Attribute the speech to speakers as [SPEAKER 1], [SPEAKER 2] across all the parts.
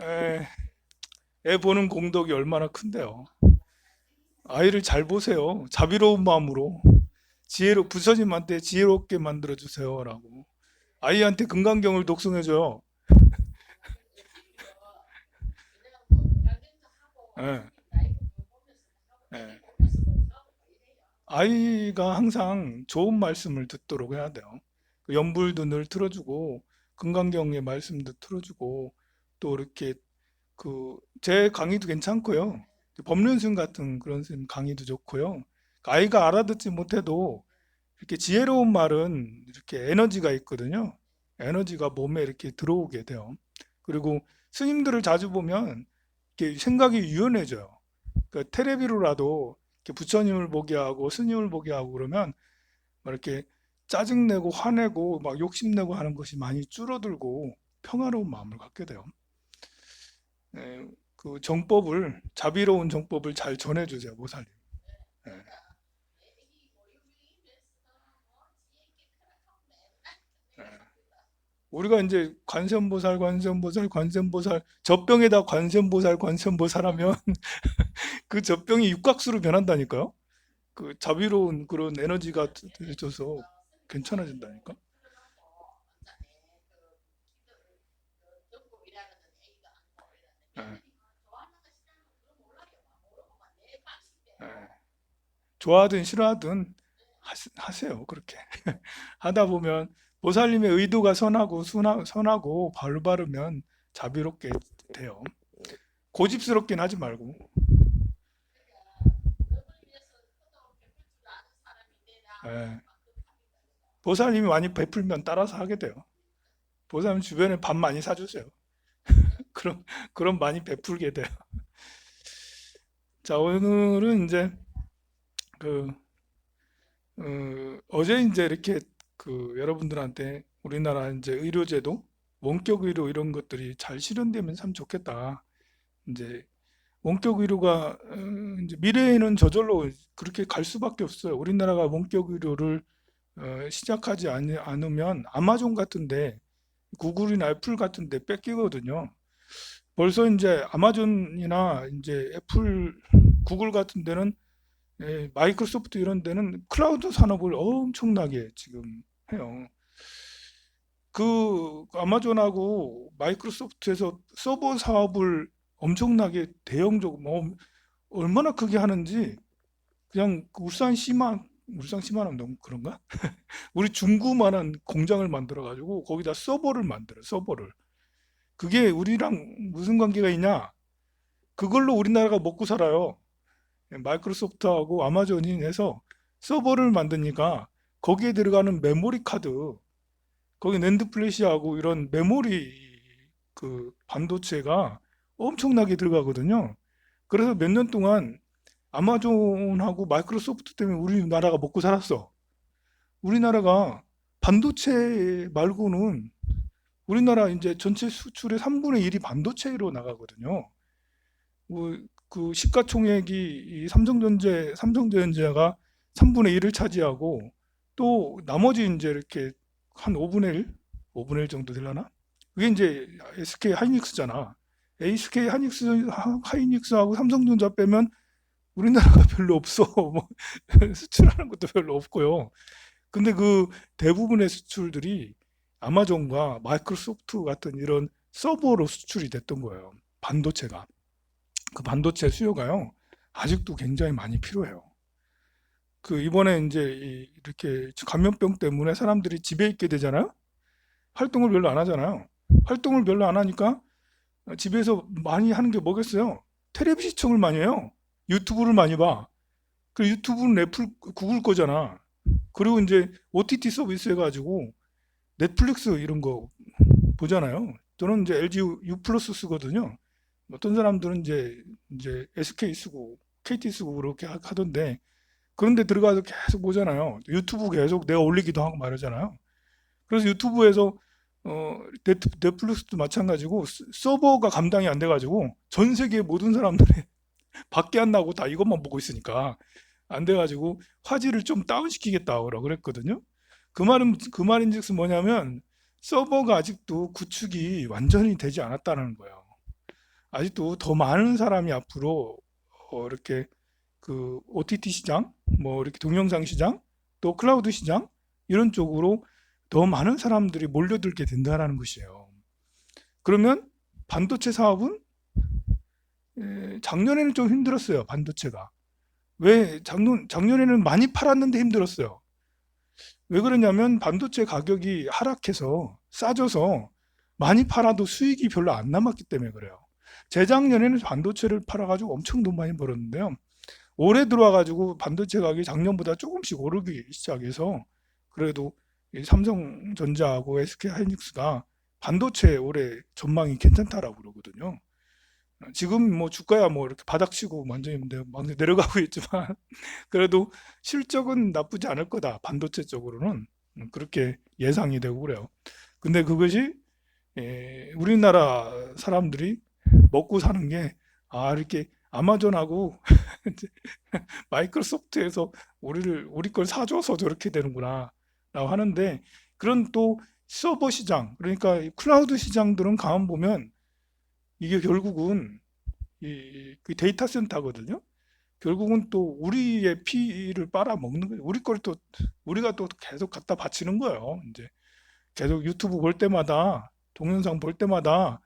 [SPEAKER 1] 에, 애 보는 공덕이 얼마나 큰데요. 아이를 잘 보세요. 자비로운 마음으로. 지혜로, 부처님한테 지혜롭게 만들어주세요라고. 아이한테 금강경을 독송해줘요. 예, 예. 아이가 항상 좋은 말씀을 듣도록 해야 돼요. 그 연불도 늘 틀어주고, 금강경의 말씀도 틀어주고, 또 이렇게 제 강의도 괜찮고요. 법륜스님 같은 그런 스님 강의도 좋고요. 아이가 알아듣지 못해도 이렇게 지혜로운 말은 이렇게 에너지가 있거든요. 에너지가 몸에 이렇게 들어오게 돼요. 그리고 스님들을 자주 보면 이렇게 생각이 유연해져요. 그러니까 테레비로라도 이렇게 부처님을 보게 하고 스님을 보게 하고 그러면 막 이렇게 짜증내고 화내고 막 욕심내고 하는 것이 많이 줄어들고 평화로운 마음을 갖게 돼요. 그 정법을 자비로운 정법을 잘 전해주세요, 모살님. 예, 예. 우리가 이제 관세음보살, 관세음보살, 관세음보살, 젖병에다 관세음보살, 관세음보살 하면 그 젖병이 육각수로 변한다니까요. 그 자비로운 그런 에너지가 돼줘서 괜찮아진다니까. 예, 예. 좋아하든 싫어하든 하세요. 그렇게 하다 보면 보살님의 의도가 선하고 선하고 바르면 자비롭게 돼요. 고집스럽긴 하지 말고. 예. 보살님이 많이 베풀면 따라서 하게 돼요. 보살님 주변에 밥 많이 사주세요. 그럼 그럼 많이 베풀게 돼요. 자, 오늘은 이제 그 어제 이제 이렇게 여러분들한테 우리나라 이제 의료제도, 원격 의료 이런 것들이 잘 실현되면 참 좋겠다. 이제 원격 의료가 이제 미래에는 저절로 그렇게 갈 수밖에 없어요. 우리나라가 원격 의료를 시작하지 않으면 아마존 같은데, 구글이나 애플 같은데 뺏기거든요. 벌써 이제 아마존이나 이제 애플, 구글 같은 데는 마이크로소프트 이런 데는 클라우드 산업을 엄청나게 지금 해요. 그 아마존하고 마이크로소프트에서 서버 사업을 엄청나게 대형적으로 얼마나 크게 하는지 그냥 그 울산 시마는 너무 그런가? 우리 중구만한 공장을 만들어 가지고 거기다 서버를 만들어 서버를. 그게 우리랑 무슨 관계가 있냐? 그걸로 우리나라가 먹고 살아요. 마이크로소프트하고 아마존이 해서 서버를 만드니까 거기에 들어가는 메모리 카드, 거기 낸드 플래시하고 이런 메모리 반도체가 엄청나게 들어가거든요. 그래서 몇 년 동안 아마존하고 마이크로소프트 때문에 우리나라가 먹고 살았어. 우리나라가 반도체 말고는 우리나라 이제 전체 수출의 3분의 1이 반도체로 나가거든요. 그 시가총액이 이 삼성전자가 3분의 1을 차지하고 또 나머지 이제 이렇게 한 5분의 1, 5분의 1 정도 되려나? 그게 이제 SK 하이닉스잖아. SK 하이닉스하고 삼성전자 빼면 우리나라가 별로 없어. 뭐 수출하는 것도 별로 없고요. 근데 그 대부분의 수출들이 아마존과 마이크로소프트 같은 이런 서버로 수출이 됐던 거예요. 반도체가. 그 반도체 수요가요. 아직도 굉장히 많이 필요해요. 그 이번에 이제 이렇게 감염병 때문에 사람들이 집에 있게 되잖아요. 활동을 별로 안 하잖아요. 활동을 별로 안 하니까 집에서 많이 하는 게 뭐겠어요? 텔레비 시청을 많이 해요. 유튜브를 많이 봐. 그 유튜브는 애플, 구글 거잖아. 그리고 이제 OTT 서비스 해가지고 넷플릭스 이런 거 보잖아요. 저는 이제 LG U 플러스 쓰거든요. 어떤 사람들은 이제 SK 쓰고 KT 쓰고 그렇게 하던데 그런데 들어가서 계속 보잖아요. 유튜브 계속 내가 올리기도 하고 말하잖아요. 그래서 유튜브에서 넷플릭스도 마찬가지고 서버가 감당이 안 돼가지고 전 세계 모든 사람들이 밖에 안 나고 다 이것만 보고 있으니까 안 돼가지고 화질을 좀 다운시키겠다고 그랬거든요. 그 말인즉슨 뭐냐면 서버가 아직도 구축이 완전히 되지 않았다는 거예요. 아직도 더 많은 사람이 앞으로 이렇게 그 OTT 시장, 뭐 이렇게 동영상 시장, 또 클라우드 시장 이런 쪽으로 더 많은 사람들이 몰려들게 된다라는 것이에요. 그러면 반도체 사업은 작년에는 좀 힘들었어요. 반도체가. 왜 작년에는 많이 팔았는데 힘들었어요. 왜 그러냐면 반도체 가격이 하락해서 싸져서 많이 팔아도 수익이 별로 안 남았기 때문에 그래요. 재작년에는 반도체를 팔아가지고 엄청 돈 많이 벌었는데요. 올해 들어와가지고 반도체 가격이 작년보다 조금씩 오르기 시작해서 그래도 이 삼성전자하고 SK하이닉스가 반도체 올해 전망이 괜찮다라고 그러거든요. 지금 뭐 주가야 뭐 이렇게 바닥치고 완전히 막 내려가고 있지만 그래도 실적은 나쁘지 않을 거다. 반도체 쪽으로는 그렇게 예상이 되고 그래요. 근데 그것이 우리나라 사람들이 먹고 사는 게 이렇게 아마존하고 마이크로소프트에서 우리 걸 사줘서 저렇게 되는구나 라고 하는데 그런 또 서버 시장 그러니까 클라우드 시장들은 가만 보면 이게 결국은 그 데이터 센터거든요. 결국은 또 우리의 피를 빨아먹는 거예요. 우리가 또 계속 갖다 바치는 거예요. 이제 계속 유튜브 볼 때마다 동영상 볼 때마다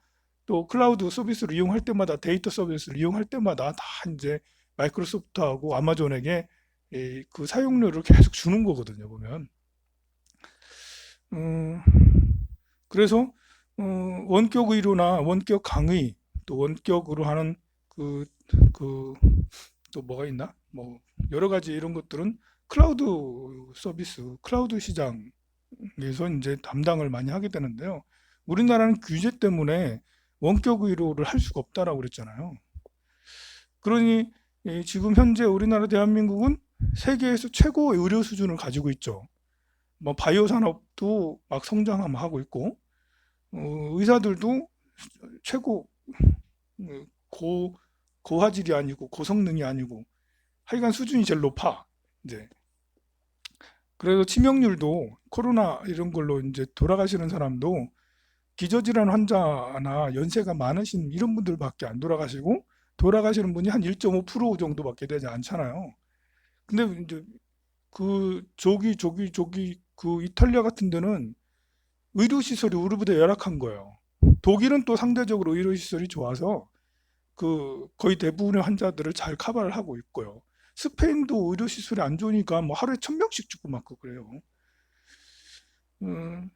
[SPEAKER 1] 또 클라우드 서비스를 이용할 때마다 데이터 서비스를 이용할 때마다 다 이제 마이크로소프트하고 아마존에게 그 사용료를 계속 주는 거거든요. 보면 음, 그래서 원격 의료나 원격 강의 또 원격으로 하는 그, 그, 또 뭐가 있나? 뭐, 여러 가지 이런 것들은 클라우드 서비스, 클라우드 시장에서 이제 담당을 많이 하게 되는데요. 우리나라는 규제 때문에 원격 의료를 할 수가 없다라고 그랬잖아요. 그러니 지금 현재 우리나라 대한민국은 세계에서 최고 의료 수준을 가지고 있죠. 뭐 바이오 산업도 막 성장하고 있고 의사들도 최고 고 고화질이 아니고 고성능이 아니고 하여간 수준이 제일 높아. 이제 그래서 치명률도 코로나 이런 걸로 이제 돌아가시는 사람도 기저질환 환자나 연세가 많으신 이런 분들밖에 안 돌아가시고 돌아가시는 분이 한 1.5% 정도밖에 되지 않잖아요. 근데 이제 그 저기 그 이탈리아 같은 데는 의료 시설이 우리보다 열악한 거예요. 독일은 또 상대적으로 의료 시설이 좋아서 그 거의 대부분의 환자들을 잘 커버를 하고 있고요. 스페인도 의료 시설이 안 좋으니까 뭐 하루에 1,000명씩 죽고 막 그래요. 음,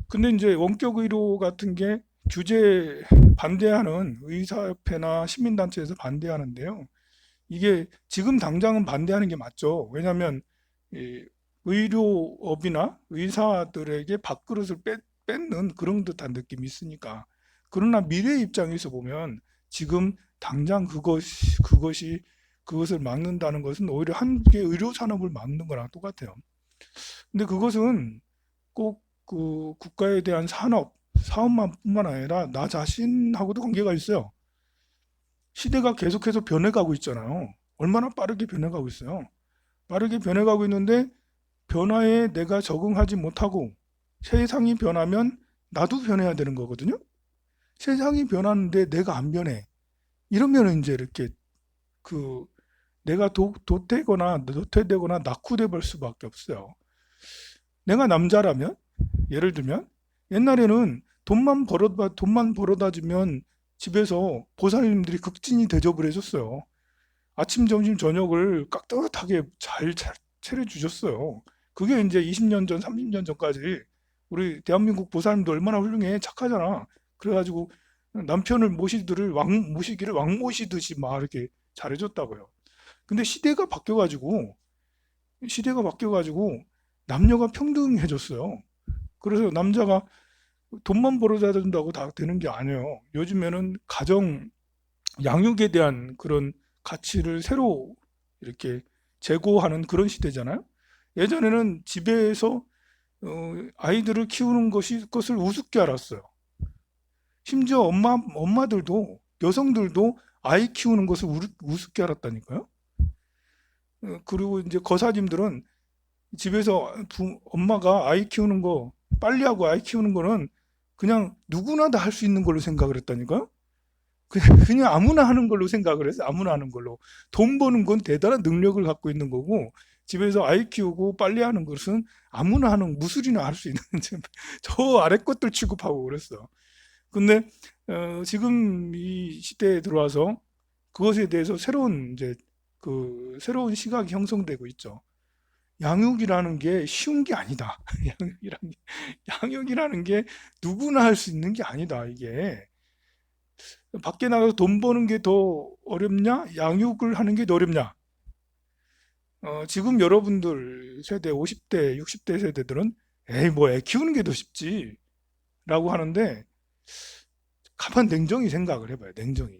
[SPEAKER 1] 근데 이제 원격 의료 같은 게 규제 반대하는 의사협회나 시민단체에서 반대하는데요. 이게 지금 당장은 반대하는 게 맞죠. 왜냐하면 이 의료업이나 의사들에게 밥그릇을 뺏는 그런 듯한 느낌이 있으니까. 그러나 미래 입장에서 보면 지금 당장 그것을 막는다는 것은 오히려 한국의 의료 산업을 막는 거랑 똑같아요. 근데 그것은 꼭 그 국가에 대한 사업만뿐만 아니라 나 자신하고도 관계가 있어요. 시대가 계속해서 변해가고 있잖아요. 얼마나 빠르게 변해가고 있어요. 빠르게 변해가고 있는데 변화에 내가 적응하지 못하고 세상이 변하면 나도 변해야 되는 거거든요. 세상이 변하는데 내가 안 변해. 이러면 이제 이렇게 그 내가 도태되거나 낙후돼 볼 수밖에 없어요. 내가 남자라면 예를 들면 옛날에는 돈만 벌어다 주면 집에서 보살님들이 극진히 대접을 해줬어요. 아침, 점심, 저녁을 깍듯하게 잘 차려주셨어요. 그게 이제 20년 전, 30년 전까지 우리 대한민국 보살님도 얼마나 훌륭해, 착하잖아. 그래가지고 남편을 모시기를 왕 모시듯이 막 이렇게 잘해줬다고요. 근데 시대가 바뀌어가지고 남녀가 평등해졌어요. 그래서 남자가 돈만 벌어다 준다고 다 되는 게 아니에요. 요즘에는 가정 양육에 대한 그런 가치를 새로 이렇게 제고하는 그런 시대잖아요. 예전에는 집에서 아이들을 키우는 것을 우습게 알았어요. 심지어 엄마들도 여성들도 아이 키우는 것을 우습게 알았다니까요. 그리고 이제 거사님들은 집에서 엄마가 아이 키우는 거 빨리하고 아이 키우는 거는 그냥 누구나 다 할 수 있는 걸로 생각을 했다니까요. 그냥 아무나 하는 걸로 생각을 해서 아무나 하는 걸로. 돈 버는 건 대단한 능력을 갖고 있는 거고, 집에서 아이 키우고 빨리 하는 것은 아무나 하는, 무술이나 할 수 있는 저 아래 것들 취급하고 그랬어. 근데 지금 이 시대에 들어와서 그것에 대해서 새로운 이제 새로운 시각이 형성되고 있죠. 양육이라는 게 쉬운 게 아니다. 양육이라는 게 누구나 할 수 있는 게 아니다. 이게 밖에 나가서 돈 버는 게 더 어렵냐? 양육을 하는 게 더 어렵냐? 지금 여러분들 세대 50대, 60대 세대들은 에이 뭐 애 키우는 게 더 쉽지 라고 하는데, 가만 냉정히 생각을 해봐요. 냉정히.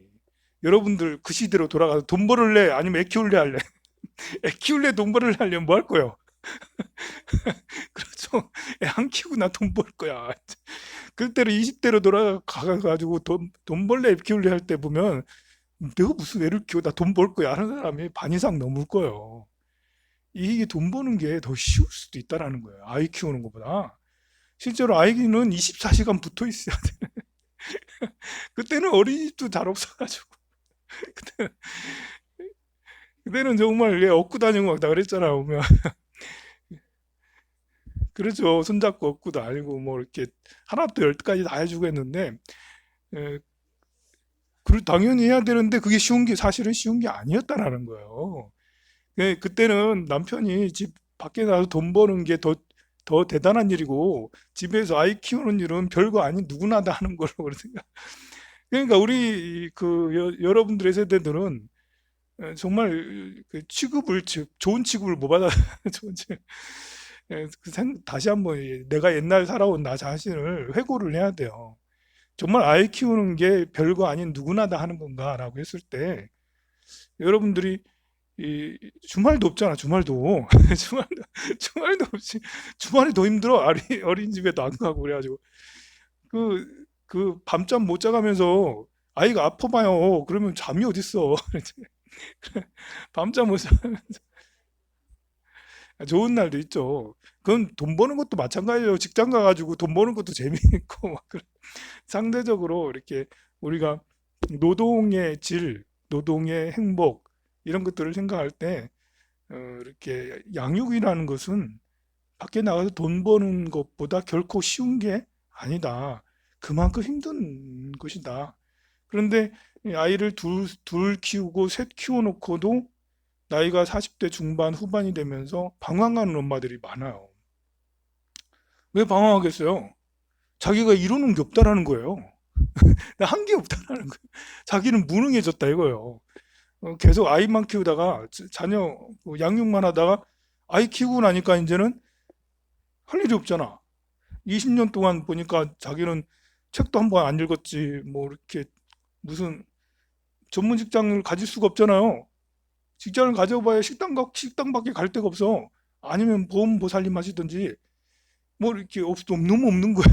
[SPEAKER 1] 여러분들 그 시대로 돌아가서 돈 벌을래? 아니면 애 키울래 할래? 애 키울래? 돈 벌을래 하려면 뭐 할 거예요? 그렇죠. 애 안 키우고 나 돈 벌 거야. 그때로 20대로 돌아가가지고 돈 벌래? 애 키울래 할 때 보면 내가 무슨 애를 키워? 나 돈 벌 거야 하는 사람이 반 이상 넘을 거예요. 이게 돈 버는 게 더 쉬울 수도 있다라는 거예요. 아이 키우는 것보다. 실제로 아이는 24시간 붙어 있어야 돼. 그때는 어린이집도 잘 없어가지고. 그때, 그때는 정말 얘 업고 다니고 막 다 그랬잖아, 보면. 그렇죠. 손잡고 업고 다니고, 뭐, 이렇게, 하나부터 열까지 다 해주고 했는데, 에, 당연히 해야 되는데, 그게 사실은 쉬운 게 아니었다라는 거예요. 그때는 남편이 집 밖에 나가서 돈 버는 게 더 대단한 일이고, 집에서 아이 키우는 일은 별거 아닌 누구나 다 하는 거라고 그러니까. 그러니까 우리 여러분들의 세대들은 정말 그 좋은 취급을 못 받아. 좋은 취급. 다시 한번 내가 옛날 살아온 나 자신을 회고를 해야 돼요. 정말 아이 키우는 게 별거 아닌 누구나 다 하는 건가라고 했을 때, 여러분들이 주말도 없잖아. 주말도 주말도 없이 주말이 더 힘들어. 어린이집에도 안 가고 그래가지고 밤잠 못 자가면서 아이가 아파봐요. 그러면 잠이 어딨어. 밤잠 못 자. 좋은 날도 있죠. 그건 돈 버는 것도 마찬가지예요. 직장 가가지고 돈 버는 것도 재미있고 막 상대적으로 이렇게 우리가 노동의 질, 노동의 행복 이런 것들을 생각할 때 이렇게 양육이라는 것은 밖에 나가서 돈 버는 것보다 결코 쉬운 게 아니다. 그만큼 힘든 것이다. 그런데 이 아이를 둘 키우고 셋 키워놓고도 나이가 40대 중반 후반이 되면서 방황하는 엄마들이 많아요. 왜 방황하겠어요? 자기가 이루는 게 없다라는 거예요. 한 게 없다라는 거예요. 자기는 무능해졌다 이거예요. 계속 아이만 키우다가 자녀 양육만 하다가 아이 키우고 나니까 이제는 할 일이 없잖아. 20년 동안 보니까 자기는 책도 한 번 안 읽었지, 뭐 이렇게 무슨 전문 직장을 가질 수가 없잖아요. 직장을 가져봐야 식당밖에 갈 데가 없어. 아니면 보험보살님 하시든지 뭐 이렇게 너무 없는 거야.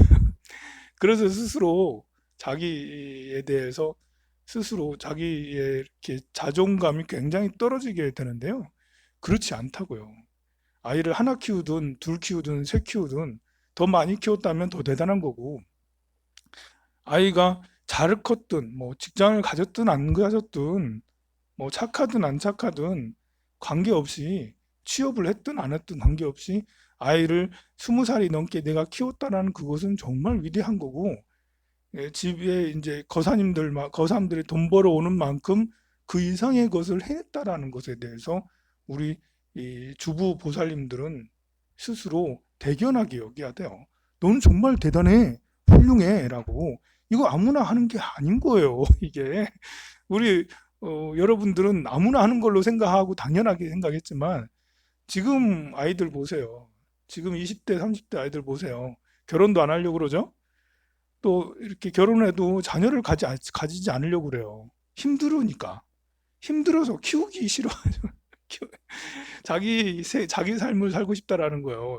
[SPEAKER 1] 그래서 스스로 자기에 대해서 스스로 자기의 이렇게 자존감이 굉장히 떨어지게 되는데요. 그렇지 않다고요. 아이를 하나 키우든 둘 키우든 셋 키우든 더 많이 키웠다면 더 대단한 거고, 아이가 잘 컸든 뭐 직장을 가졌든 안 가졌든 뭐 착하든 안 착하든 관계없이, 취업을 했든 안 했든 관계없이 아이를 20살이 넘게 내가 키웠다라는 그것은 정말 위대한 거고, 집에 이제 거사님들이 돈 벌어오는 만큼 그 이상의 것을 해냈다라는 것에 대해서 우리 이 주부 보살님들은 스스로 대견하게 여겨야 돼요. 너는 정말 대단해, 훌륭해 라고. 이거 아무나 하는 게 아닌 거예요. 이게 우리 여러분들은 아무나 하는 걸로 생각하고 당연하게 생각했지만, 지금 아이들 보세요. 지금 20대 30대 아이들 보세요. 결혼도 안 하려고 그러죠. 또 이렇게 결혼해도 자녀를 가지지 않으려고 그래요. 힘들으니까. 힘들어서 키우기 싫어가지고 자기 삶을 살고 싶다라는 거예요.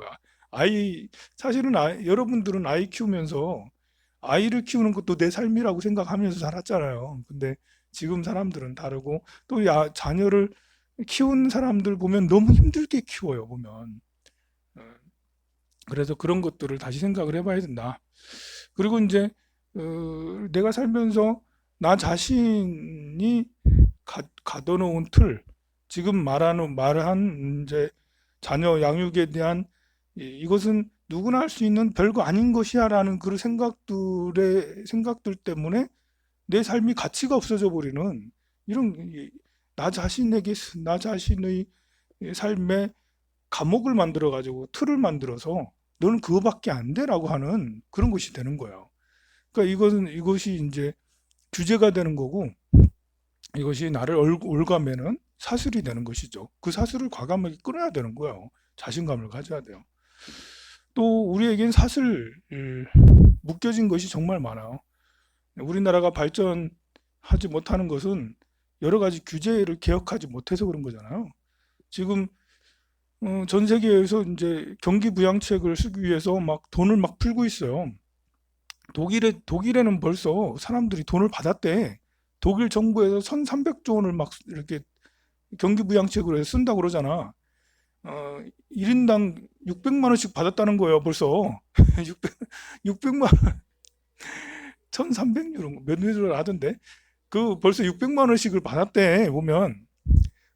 [SPEAKER 1] 사실은 여러분들은 아이 키우면서 아이를 키우는 것도 내 삶이라고 생각하면서 살았잖아요. 근데 지금 사람들은 다르고, 또 자녀를 키운 사람들 보면 너무 힘들게 키워요, 보면. 어, 그래서 그런 것들을 다시 생각을 해봐야 된다. 그리고 이제 내가 살면서 나 자신이 가둬놓은 틀, 지금 말한 이제 자녀 양육에 대한 이것은 누구나 할 수 있는 별거 아닌 것이야라는 그런 생각들 때문에 내 삶이 가치가 없어져 버리는 이런 나 자신의 삶에 감옥을 만들어 가지고 틀을 만들어서 너는 그거밖에 안 돼라고 하는 그런 것이 되는 거예요. 그러니까 이것이 이제 규제가 되는 거고 이것이 나를 올가매는 사슬이 되는 것이죠. 그 사슬을 과감하게 끊어야 되는 거예요. 자신감을 가져야 돼요. 또 우리에겐 사슬 묶여진 것이 정말 많아요. 우리나라가 발전하지 못하는 것은 여러 가지 규제를 개혁하지 못해서 그런 거잖아요. 지금 전 세계에서 이제 경기 부양책을 쓰기 위해서 막 돈을 막 풀고 있어요. 독일에는 벌써 사람들이 돈을 받았대. 독일 정부에서 1,300조 원을 막 이렇게 경기 부양책으로 해서 쓴다고 그러잖아. 1인당 600만 원씩 받았다는 거예요, 벌써. 600만 원, 1,300유로 몇 유로 하던데. 그 벌써 600만 원씩을 받았대, 보면.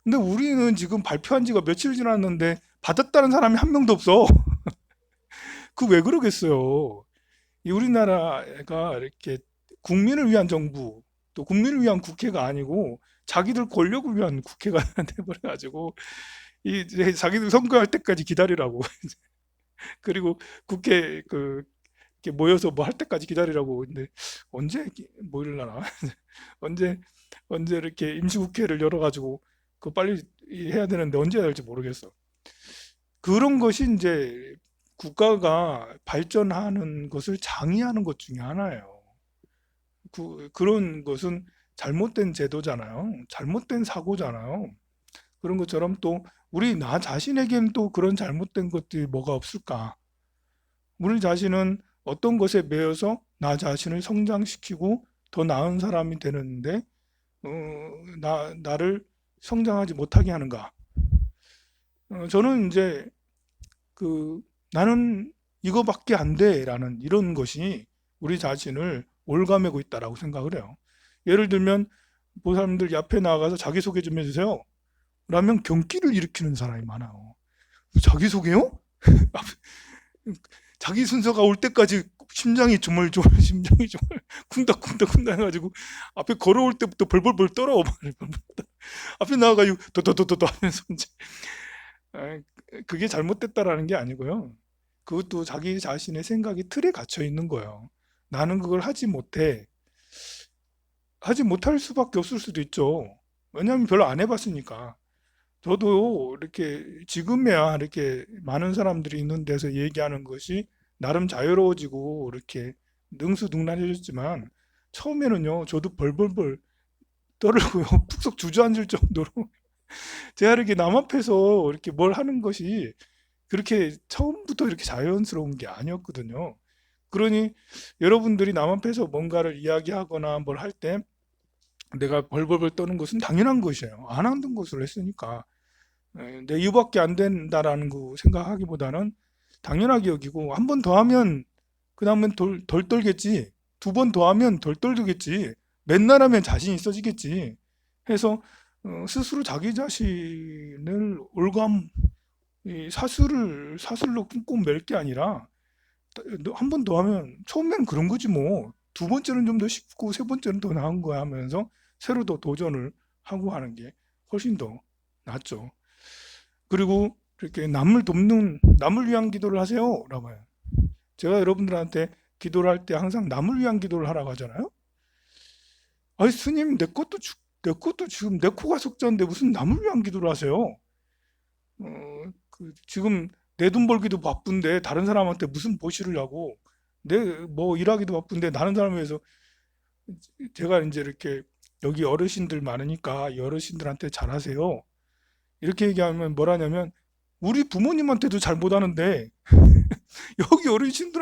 [SPEAKER 1] 근데 우리는 지금 발표한 지가 며칠 지났는데 받았다는 사람이 한 명도 없어. 그 왜 그러겠어요? 이 우리나라가 이렇게 국민을 위한 정부, 또 국민을 위한 국회가 아니고 자기들 권력을 위한 국회가 돼버려가지고 이제 자기들 선거할 때까지 기다리라고. 그리고 국회 이렇게 모여서 뭐 할 때까지 기다리라고. 근데 언제 모일라나? 언제 언제 이렇게 임시국회를 열어가지고 그 빨리 해야 되는데 언제 해야 될지 모르겠어. 그런 것이 이제 국가가 발전하는 것을 장애하는 것 중에 하나예요. 그런 것은 잘못된 제도잖아요. 잘못된 사고잖아요. 그런 것처럼 또 우리 나 자신에겐 또 그런 잘못된 것들이 뭐가 없을까? 우리 자신은 어떤 것에 매여서 나 자신을 성장시키고 더 나은 사람이 되는데 어, 나를 성장하지 못하게 하는가? 저는 이제 그 나는 이거밖에 안 돼라는 이런 것이 우리 자신을 올가매고 있다라고 생각을 해요. 예를 들면 그 사람들 앞에 나가서 자기소개 좀 해주세요. 라면 경기를 일으키는 사람이 많아요. 자기소개요? 자기 순서가 올 때까지 심장이 조물조물 심장이 정말 쿵닥쿵닥쿵닥 해가지고 앞에 걸어올 때부터 벌벌벌 떨어. 앞에 나가가지고 도도도도도 하면서 이제 그게 잘못됐다라는 게 아니고요. 그것도 자기 자신의 생각이 틀에 갇혀 있는 거예요. 나는 그걸 하지 못할 수밖에 없을 수도 있죠. 왜냐하면 별로 안 해봤으니까. 저도 이렇게 지금에야 이렇게 많은 사람들이 있는 데서 얘기하는 것이 나름 자유로워지고 이렇게 능수능란해졌지만 처음에는요, 저도 벌벌벌 떨고요, 푹석 주저앉을 정도로 제가 이렇게 남 앞에서 이렇게 뭘 하는 것이 그렇게 처음부터 이렇게 자연스러운 게 아니었거든요. 그러니 여러분들이 남 앞에서 뭔가를 이야기하거나 뭘 할 때 내가 벌벌벌 떠는 것은 당연한 것이에요. 안 하는 것을 했으니까. 내 이거밖에 안 된다라는 거 생각하기보다는 당연하게 여기고 한 번 더 하면 그 다음엔 덜 떨겠지. 두 번 더 하면 덜 떨겠지. 맨날 하면 자신 있어지겠지. 해서 스스로 자기 자신을 사슬로 꾹꾹 맬 게 아니라 한 번 더 하면 처음에는 그런 거지 뭐. 두 번째는 좀 더 쉽고 세 번째는 더 나은 거야 하면서 새로 더 도전을 하고 하는 게 훨씬 더 낫죠. 그리고 이렇게 남을 위한 기도를 하세요. 라고 해요. 제가 여러분들한테 기도를 할 때 항상 남을 위한 기도를 하라고 하잖아요. 아니, 스님, 내 것도 지금 내 코가 석자인데 무슨 남을 위한 기도를 하세요? 지금 내 돈 벌기도 바쁜데 다른 사람한테 무슨 보시를 하고 내 뭐 일하기도 바쁜데 다른 사람에 위해서 제가 이제 이렇게 여기 어르신들 많으니까 이 어르신들한테 잘하세요. 이렇게 얘기하면 뭐라냐면 우리 부모님한테도 잘 못하는데 여기 어르신들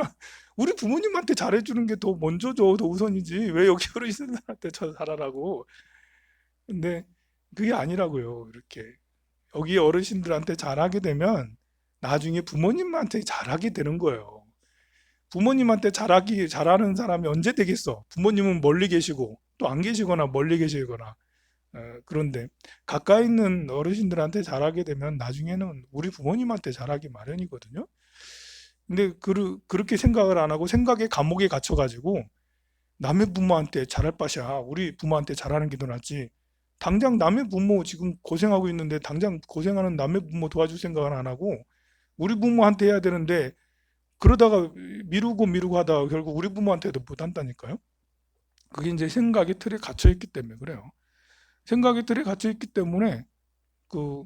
[SPEAKER 1] 우리 부모님한테 잘해주는 게 더 먼저죠. 더 우선이지. 왜 여기 어르신들한테 잘하라고. 근데 그게 아니라고요. 이렇게 여기 어르신들한테 잘하게 되면 나중에 부모님한테 잘하게 되는 거예요. 부모님한테 잘하는 사람이 언제 되겠어? 부모님은 멀리 계시고 또 안 계시거나 멀리 계시거나. 그런데 가까이 있는 어르신들한테 잘하게 되면 나중에는 우리 부모님한테 잘하기 마련이거든요. 근데 그렇게 생각을 안 하고 생각의 감옥에 갇혀가지고 남의 부모한테 잘할 바샤 우리 부모한테 잘하는 게 더 낫지. 당장 남의 부모 지금 고생하고 있는데 당장 고생하는 남의 부모 도와줄 생각은 안 하고 우리 부모한테 해야 되는데, 그러다가 미루고 하다가 결국 우리 부모한테도 못 한다니까요. 그게 이제 생각의 틀에 갇혀 있기 때문에 그래요. 생각의 틀에 갇혀 있기 때문에 그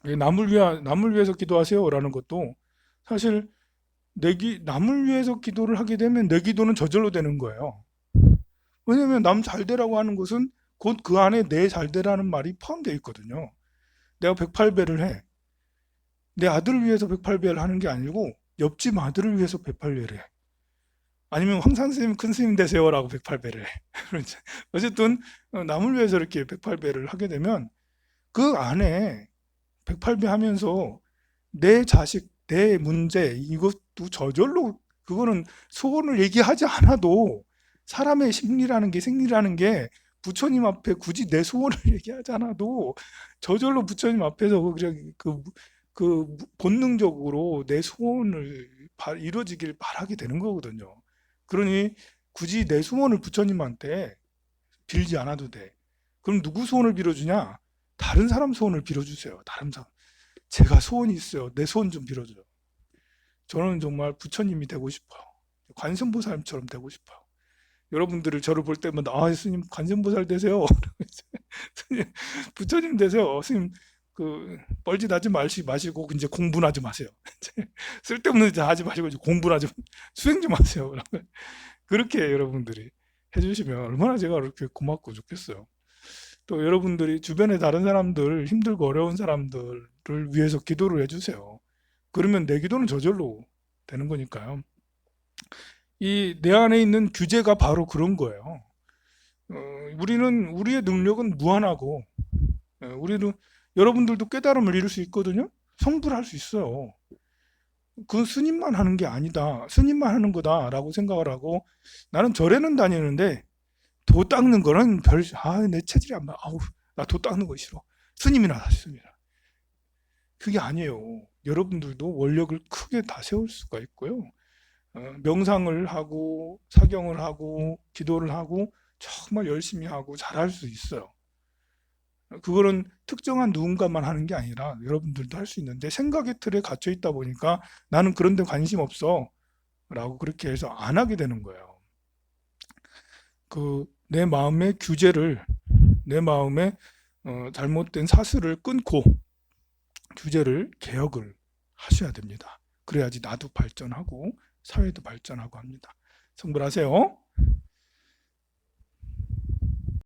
[SPEAKER 1] 남을 위해서 기도하세요라는 것도 사실 남을 위해서 기도를 하게 되면 내 기도는 저절로 되는 거예요. 왜냐면 남 잘 되라고 하는 것은 곧 그 안에 내 잘 되라는 말이 포함되어 있거든요. 내가 108배를 해. 내 아들을 위해서 108배를 하는 게 아니고 옆집 아들을 위해서 108배를 해. 아니면 황산 스님 큰 스님 되세요라고 108배를 해. 어쨌든 남을 위해서 이렇게 108배를 하게 되면 그 안에 108배 하면서 내 자식, 내 문제 이것도 저절로, 그거는 소원을 얘기하지 않아도 사람의 심리라는 게, 생리라는 게 부처님 앞에 굳이 내 소원을 얘기하지 않아도 저절로 부처님 앞에서 그냥 그 본능적으로 내 소원을 이루어지길 바라게 되는 거거든요. 그러니 굳이 내 소원을 부처님한테 빌지 않아도 돼. 그럼 누구 소원을 빌어주냐? 다른 사람 소원을 빌어주세요. 다른 사람. 제가 소원이 있어요. 내 소원 좀 빌어줘요. 저는 정말 부처님이 되고 싶어요. 관세음보살처럼 되고 싶어요. 여러분들을 저를 볼 때마다 스님 관세음보살 되세요. 스님, 부처님 되세요. 스님 뻘짓 하지 마시고 이제 공부나 하지 마세요. 쓸데없는 짓 하지 마시고 이제 공부나 좀 수행 좀 하세요. 그렇게 여러분들이 해주시면 얼마나 제가 그렇게 고맙고 좋겠어요. 또 여러분들이 주변에 다른 사람들, 힘들고 어려운 사람들을 위해서 기도를 해주세요. 그러면 내 기도는 저절로 되는 거니까요. 내 안에 있는 규제가 바로 그런 거예요. 우리의 능력은 무한하고, 여러분들도 깨달음을 이룰 수 있거든요. 성불할 수 있어요. 그건 스님만 하는 게 아니다. 스님만 하는 거다라고 생각을 하고, 나는 절에는 다니는데 도 닦는 거는 내 체질이 안 맞아. 나 도 닦는 거 싫어. 스님이나 하십니다. 그게 아니에요. 여러분들도 원력을 크게 다 세울 수가 있고요. 명상을 하고 사경을 하고 기도를 하고 정말 열심히 하고 잘할 수 있어요. 그거는 특정한 누군가만 하는 게 아니라 여러분들도 할 수 있는데, 생각의 틀에 갇혀 있다 보니까 나는 그런 데 관심 없어 라고 그렇게 해서 안 하게 되는 거예요. 내 마음의 규제를, 내 마음의 잘못된 사슬을 끊고 규제를 개혁을 하셔야 됩니다. 그래야지 나도 발전하고 사회도 발전하고 합니다. 성불하세요.